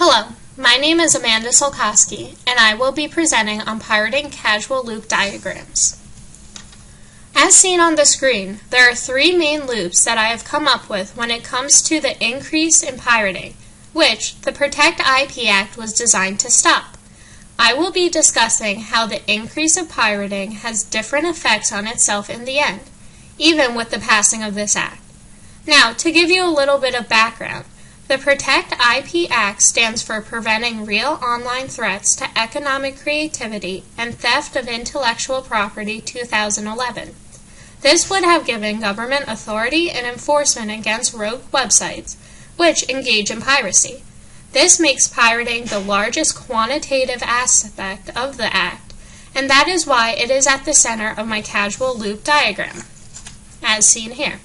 Hello, my name is Amanda Solkowski, and I will be presenting on pirating casual loop diagrams. As seen on the screen, there are three main loops that I have come up with when it comes to the increase in pirating, which the Protect IP Act was designed to stop. I will be discussing how the increase of pirating has different effects on itself in the end, even with the passing of this act. Now, to give you a little bit of background, the Protect IP Act stands for Preventing Real Online Threats to Economic Creativity and Theft of Intellectual Property 2011. This would have given government authority and enforcement against rogue websites, which engage in piracy. This makes pirating the largest quantitative aspect of the Act, and that is why it is at the center of my casual loop diagram, as seen here.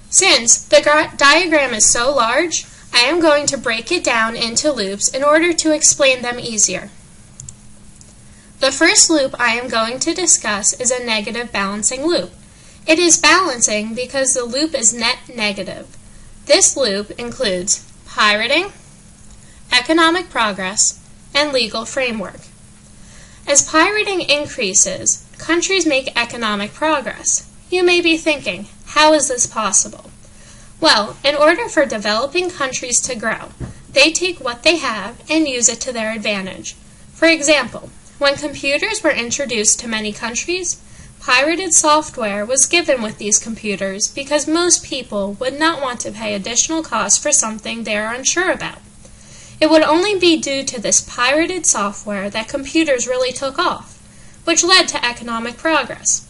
Since the diagram is so large, I am going to break it down into loops in order to explain them easier. The first loop I am going to discuss is a negative balancing loop. It is balancing because the loop is net negative. This loop includes pirating, economic progress, and legal framework. As pirating increases, countries make economic progress. You may be thinking, how is this possible? Well, in order for developing countries to grow, they take what they have and use it to their advantage. For example, when computers were introduced to many countries, pirated software was given with these computers because most people would not want to pay additional costs for something they are unsure about. It would only be due to this pirated software that computers really took off, which led to economic progress.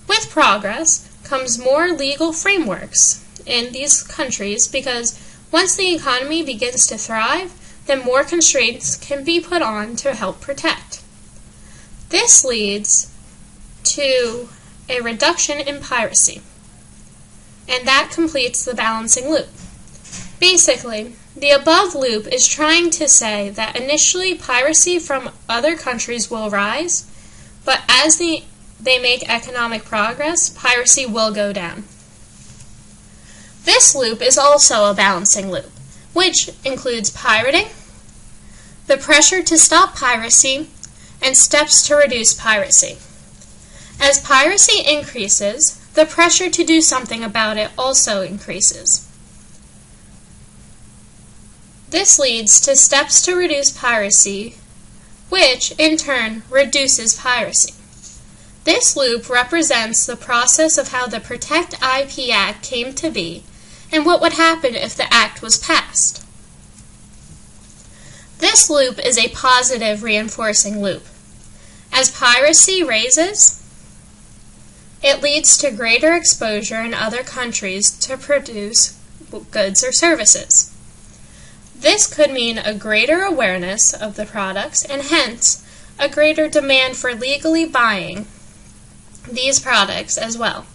With progress comes more legal frameworks in these countries because once the economy begins to thrive, then more constraints can be put on to help protect. This leads to a reduction in piracy, and that completes the balancing loop. Basically, the above loop is trying to say that initially piracy from other countries will rise, but as they make economic progress, piracy will go down. This loop is also a balancing loop, which includes pirating, the pressure to stop piracy, and steps to reduce piracy. As piracy increases, the pressure to do something about it also increases. This leads to steps to reduce piracy, which in turn reduces piracy. This loop represents the process of how the Protect IP Act came to be and what would happen if the Act was passed. This loop is a positive reinforcing loop. As piracy raises, it leads to greater exposure in other countries to produce goods or services. This could mean a greater awareness of the products and hence a greater demand for legally buying these products as well.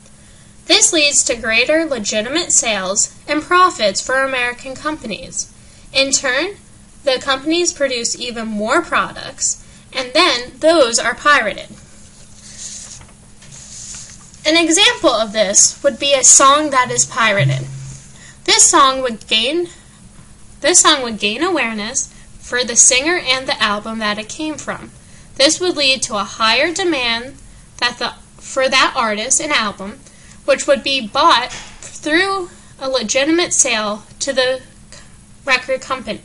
This leads to greater legitimate sales and profits for American companies. In turn, the companies produce even more products, and then those are pirated. An example of this would be a song that is pirated. This song would gain awareness for the singer and the album that it came from. This would lead to a higher demand for that artist and album, which would be bought through a legitimate sale to the record company.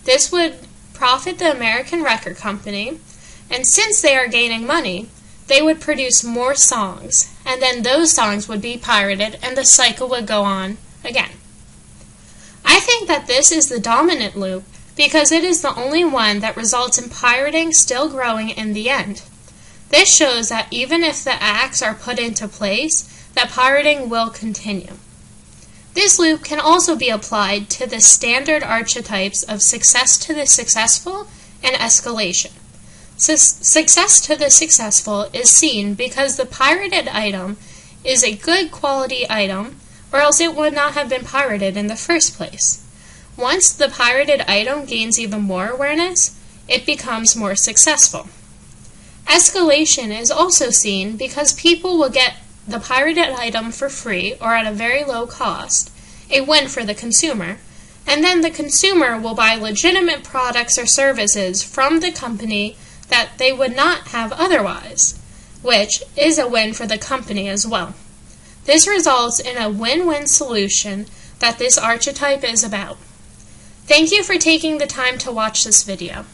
This would profit the American record company, and since they are gaining money, they would produce more songs, and then those songs would be pirated and the cycle would go on again. I think that this is the dominant loop because it is the only one that results in pirating still growing in the end. This shows that even if the acts are put into place, that pirating will continue. This loop can also be applied to the standard archetypes of success to the successful and escalation. Success to the successful is seen because the pirated item is a good quality item, or else it would not have been pirated in the first place. Once the pirated item gains even more awareness, it becomes more successful. Escalation is also seen because people will get the pirated item for free or at a very low cost, a win for the consumer, and then the consumer will buy legitimate products or services from the company that they would not have otherwise, which is a win for the company as well. This results in a win-win solution that this archetype is about. Thank you for taking the time to watch this video.